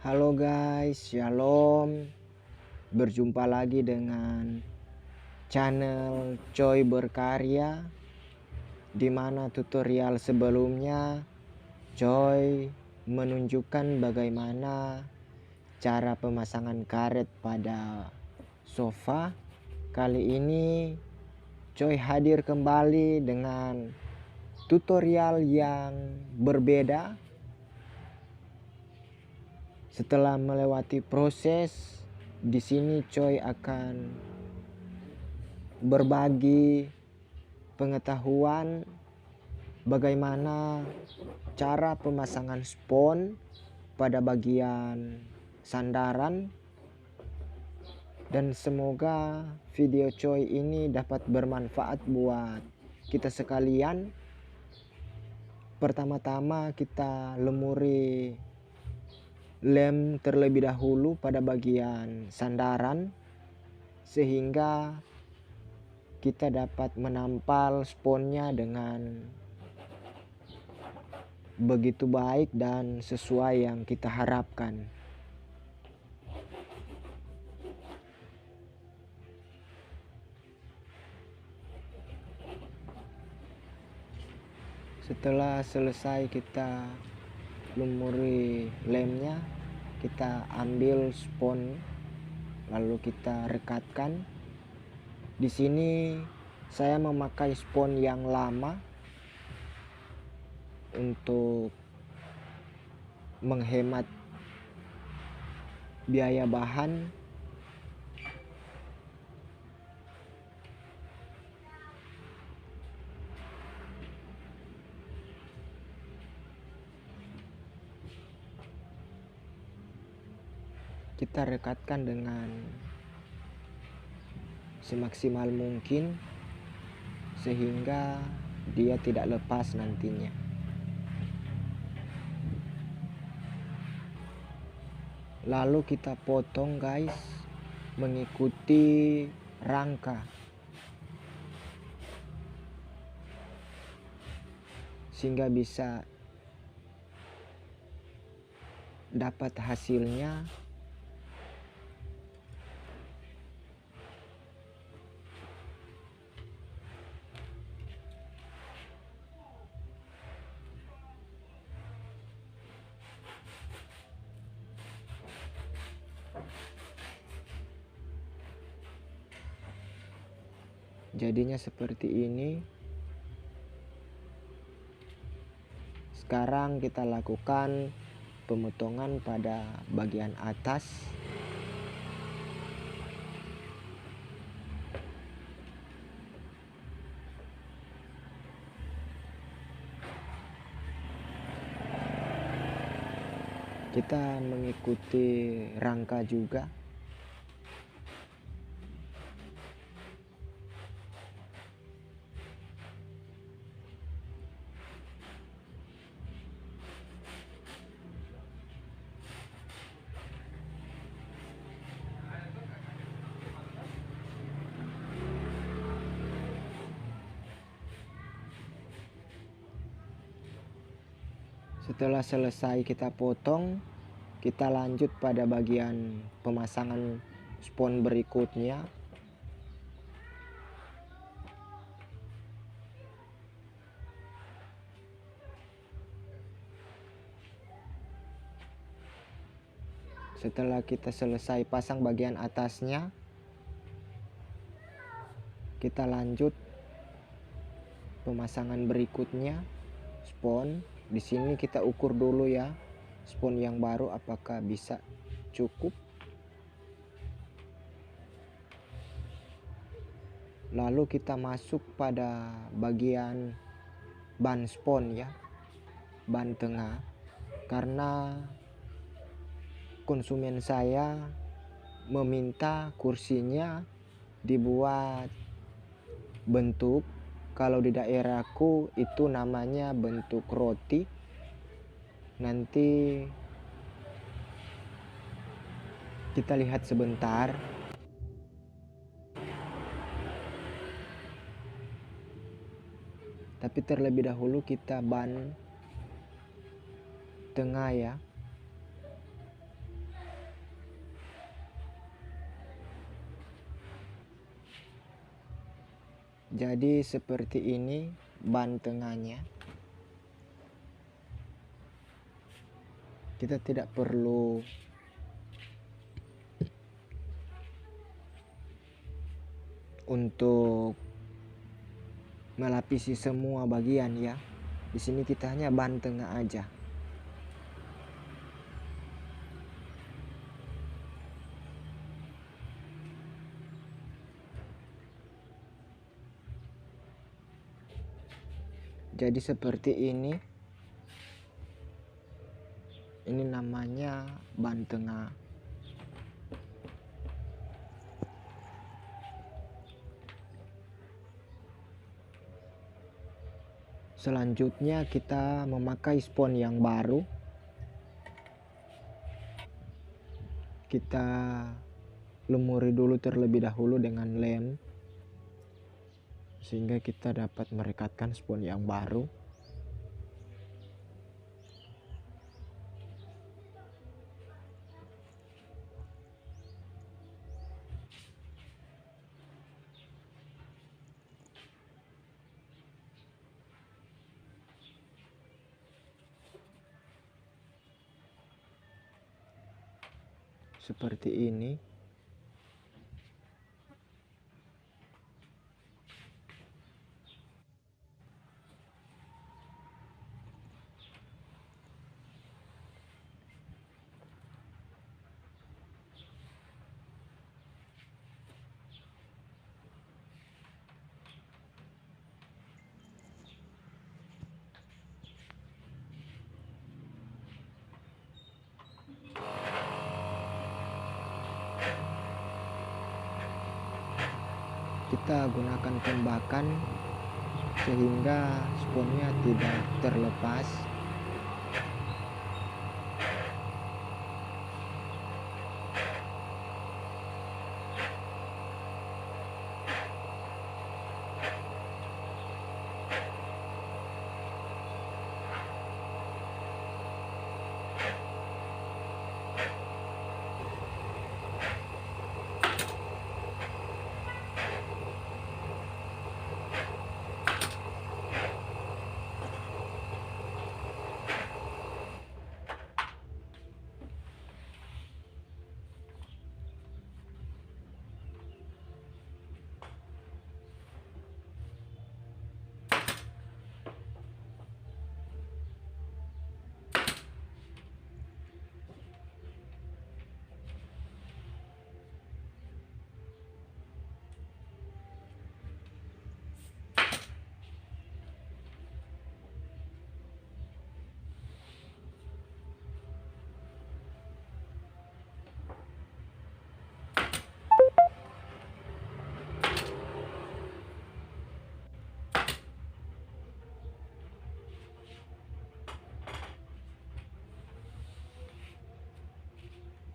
Halo guys, shalom. Berjumpa lagi dengan channel Coy Berkarya, di mana tutorial sebelumnya Coy menunjukkan bagaimana cara pemasangan karet pada sofa. Kali ini Coy hadir kembali dengan tutorial yang berbeda. Setelah melewati proses, di sini Coy akan berbagi pengetahuan bagaimana cara pemasangan spons pada bagian sandaran, dan semoga video Coy ini dapat bermanfaat buat kita sekalian. Pertama-tama kita lumuri lem terlebih dahulu pada bagian sandaran sehingga kita dapat menampal sponnya dengan begitu baik dan sesuai yang kita harapkan. Setelah selesai kita lumuri lemnya, kita ambil spons lalu kita rekatkan. Di sini saya memakai spons yang lama untuk menghemat biaya bahan. Kita rekatkan dengan semaksimal mungkin sehingga dia tidak lepas nantinya. Lalu kita potong guys, mengikuti rangka sehingga bisa dapat hasilnya. Jadinya seperti ini. Sekarang kita lakukan pemotongan pada bagian atas. Kita mengikuti rangka juga. Setelah selesai kita potong, kita lanjut pada bagian pemasangan spons berikutnya. Setelah kita selesai pasang bagian atasnya, kita lanjut pemasangan berikutnya, spons. Di sini kita ukur dulu ya, spons yang baru apakah bisa cukup. Lalu kita masuk pada bagian ban spons ya, ban tengah, karena konsumen saya meminta kursinya dibuat bentuk, kalau di daerahku itu namanya bentuk roti. Nanti kita lihat sebentar. Tapi terlebih dahulu kita ban tengah ya. Jadi seperti ini ban tengahnya. Kita tidak perlu untuk melapisi semua bagian ya. Di sini kita hanya ban tengah aja. Jadi seperti ini. Ini namanya ban tengah. Selanjutnya kita memakai spon yang baru. Kita lumuri dulu terlebih dahulu dengan lem, sehingga kita dapat merekatkan spon yang baru. Seperti ini. Kita gunakan tembakan sehingga sponnya tidak terlepas.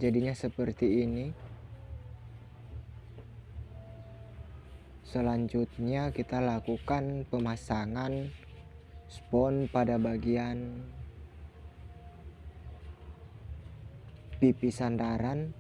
Jadinya seperti ini. Selanjutnya kita lakukan pemasangan spon pada bagian pipi sandaran.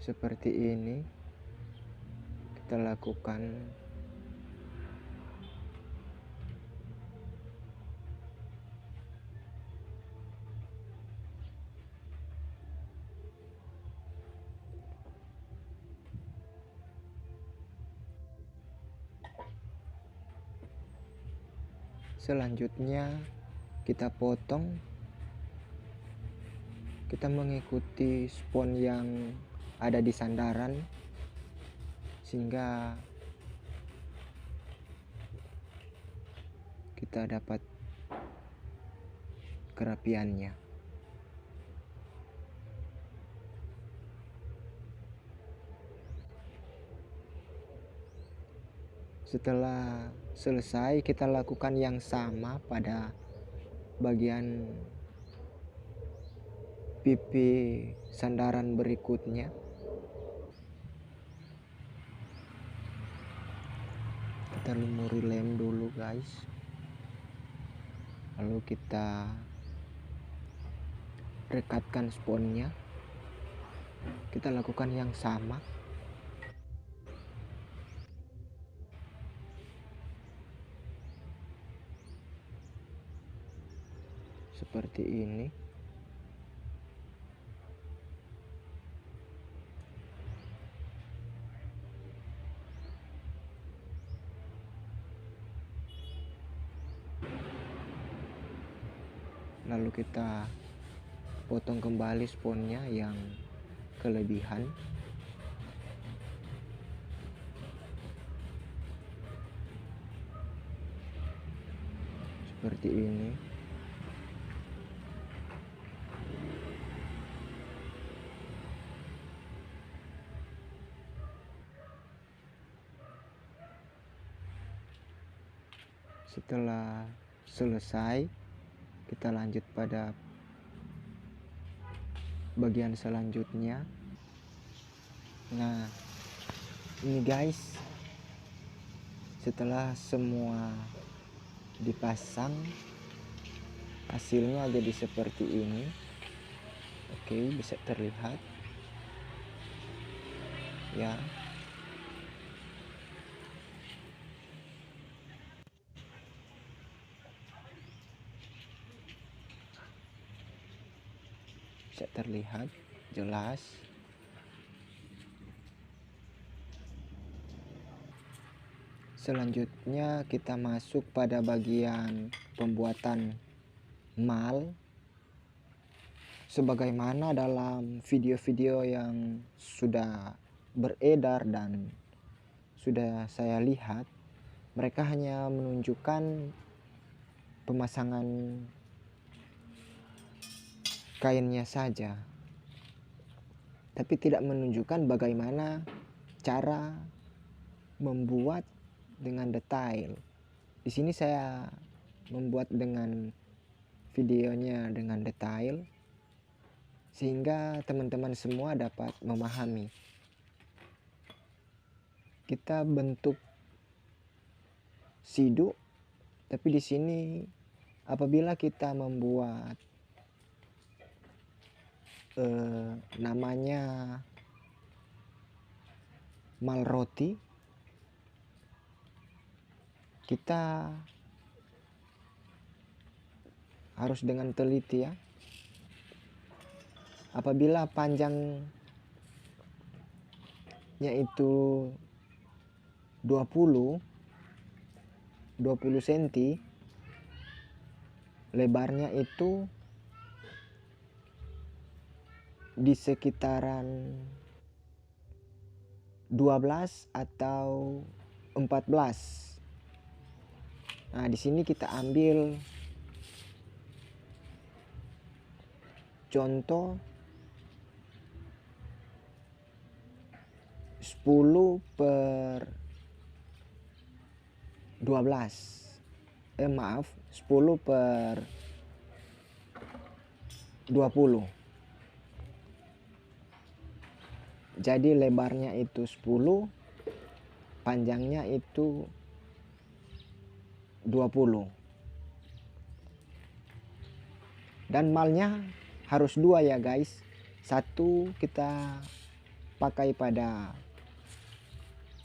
Seperti ini kita lakukan. Selanjutnya kita potong. Kita mengikuti spon yang ada di sandaran sehingga kita dapat kerapiannya. Setelah selesai, kita lakukan yang sama pada bagian pipi sandaran berikutnya. kita lumuri lem dulu guys, lalu kita rekatkan sponnya. Kita lakukan yang sama. Seperti ini. Lalu kita potong kembali sponnya yang kelebihan. Seperti ini. Setelah selesai, kita lanjut pada bagian selanjutnya. Nah, ini guys, setelah semua dipasang, hasilnya jadi seperti ini. Oke, bisa terlihat ya. Bisa terlihat jelas. Selanjutnya kita masuk pada bagian pembuatan mal. Sebagaimana dalam video-video yang sudah beredar dan sudah saya lihat, mereka hanya menunjukkan pemasangan kainnya saja, tapi tidak menunjukkan bagaimana cara membuat dengan detail. Di sini saya membuat dengan videonya dengan detail sehingga teman-teman semua dapat memahami. Kita bentuk siduk, tapi di sini apabila kita membuat namanya mal roti, kita harus dengan teliti ya. Apabila panjangnya itu 20 cm, lebarnya itu di sekitaran 12 atau 14. Nah, di sini kita ambil contoh 10/12. 10/20. Jadi lebarnya itu 10, panjangnya itu 20. Dan malnya harus 2 ya guys. Satu kita pakai pada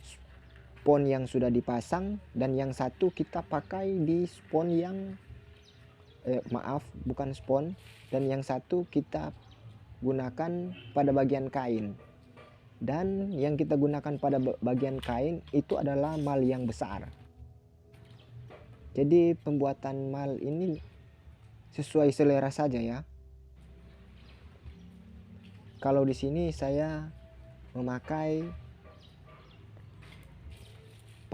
spon yang sudah dipasang, dan yang satu kita pakai di spon yang bukan spon, dan yang satu kita gunakan pada bagian kain. Dan yang kita gunakan pada bagian kain itu adalah mal yang besar. Jadi pembuatan mal ini sesuai selera saja ya. Kalau di sini saya memakai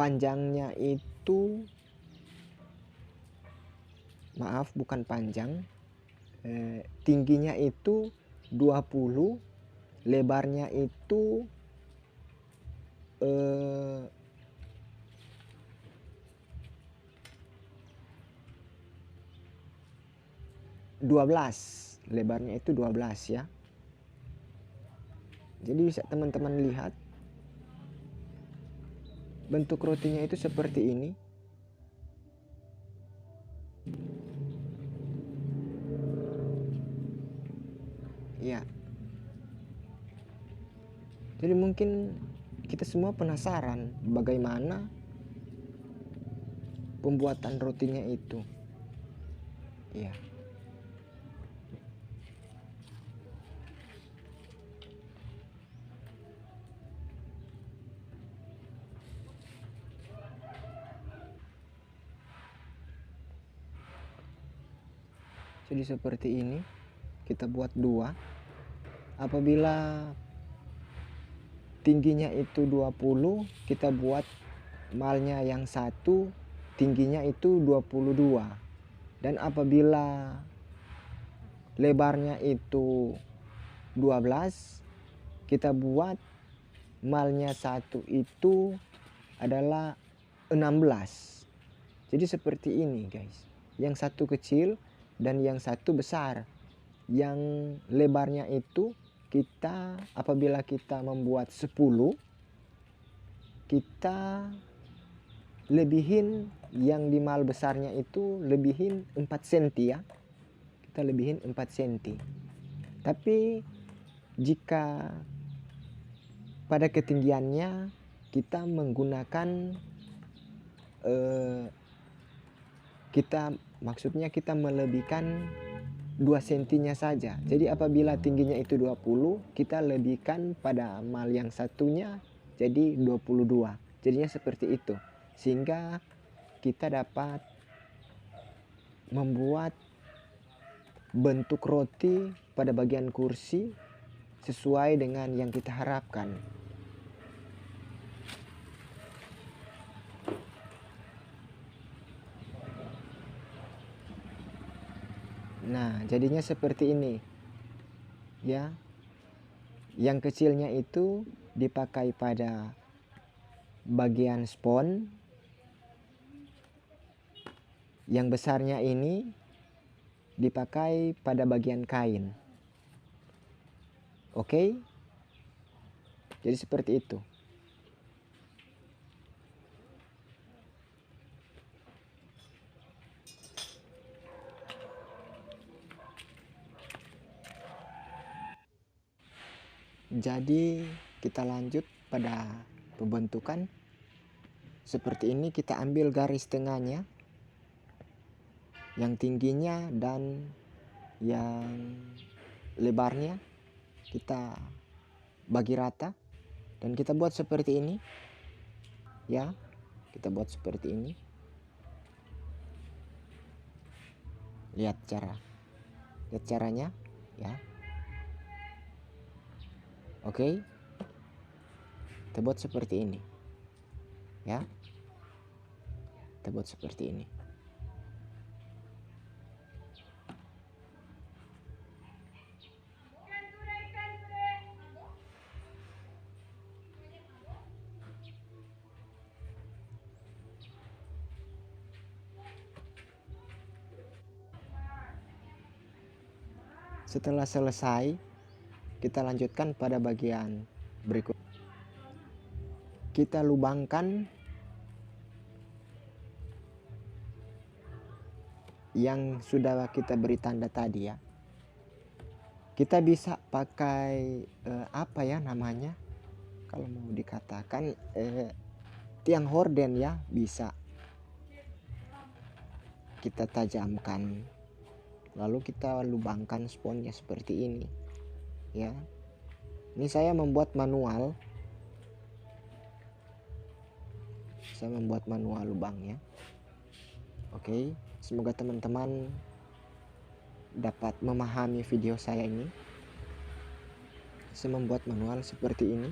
panjangnya itu bukan panjang, tingginya itu 20, lebarnya itu 12, lebarnya itu 12 ya. Jadi bisa teman-teman lihat bentuk rotinya itu seperti ini. Ya. Jadi mungkin kita semua penasaran bagaimana pembuatan rotinya itu. Ya. Jadi seperti ini, kita buat 2. Apabila tingginya itu 20, kita buat malnya yang 1 tingginya itu 22. Dan apabila lebarnya itu 12, kita buat malnya 1 itu adalah 16. Jadi seperti ini guys, yang 1 kecil dan yang 1 besar. Yang lebarnya itu kita apabila kita membuat 10, kita lebihin yang di mal besarnya itu lebihin 4 cm ya. Kita lebihin 4 cm. Tapi jika pada ketinggiannya kita menggunakan maksudnya kita melebihkan 2 cm-nya saja. Jadi apabila tingginya itu 20, kita lebihkan pada mal yang satunya jadi 22. Jadinya seperti itu. Sehingga kita dapat membuat bentuk roti pada bagian kursi sesuai dengan yang kita harapkan. Nah, jadinya seperti ini. Ya. Yang kecilnya itu dipakai pada bagian spons. Yang besarnya ini dipakai pada bagian kain. Oke? Jadi seperti itu. Jadi kita lanjut pada pembentukan. Seperti ini, kita ambil garis tengahnya, yang tingginya dan yang lebarnya kita bagi rata dan kita buat seperti ini. Ya, kita buat seperti ini. Lihat caranya ya. Oke, kita buat seperti ini ya. Kita buat seperti ini. Setelah selesai, kita lanjutkan pada bagian berikut. Kita lubangkan yang sudah kita beri tanda tadi ya. Kita bisa pakai apa ya namanya, kalau mau dikatakan tiang horden ya, bisa kita tajamkan, lalu kita lubangkan sponnya seperti ini ya. Ini saya membuat manual, lubangnya. Oke, semoga teman-teman dapat memahami video saya ini. Saya membuat manual seperti ini.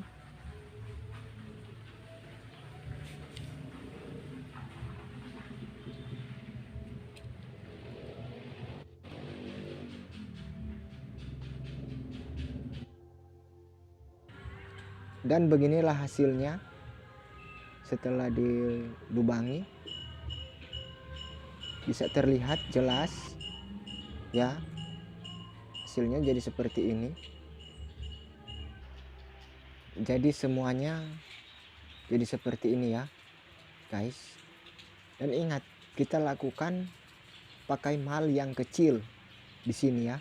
Dan beginilah hasilnya setelah dilubangi. Bisa terlihat jelas ya, hasilnya jadi seperti ini. Jadi semuanya jadi seperti ini ya. guys. Dan ingat, kita lakukan pakai mal yang kecil di sini ya,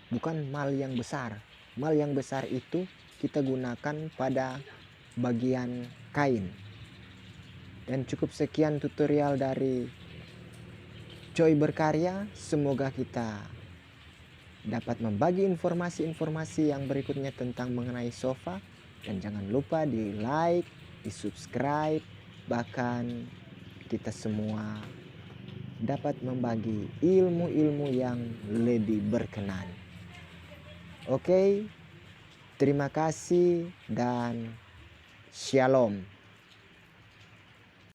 bukan mal yang besar. Mal yang besar itu kita gunakan pada bagian kain. Dan cukup sekian tutorial dari Coy Berkarya. Semoga kita dapat membagi informasi-informasi yang berikutnya tentang mengenai sofa. Dan jangan lupa di like, di subscribe, bahkan kita semua dapat membagi ilmu-ilmu yang lebih berkenan. Oke, terima kasih dan shalom.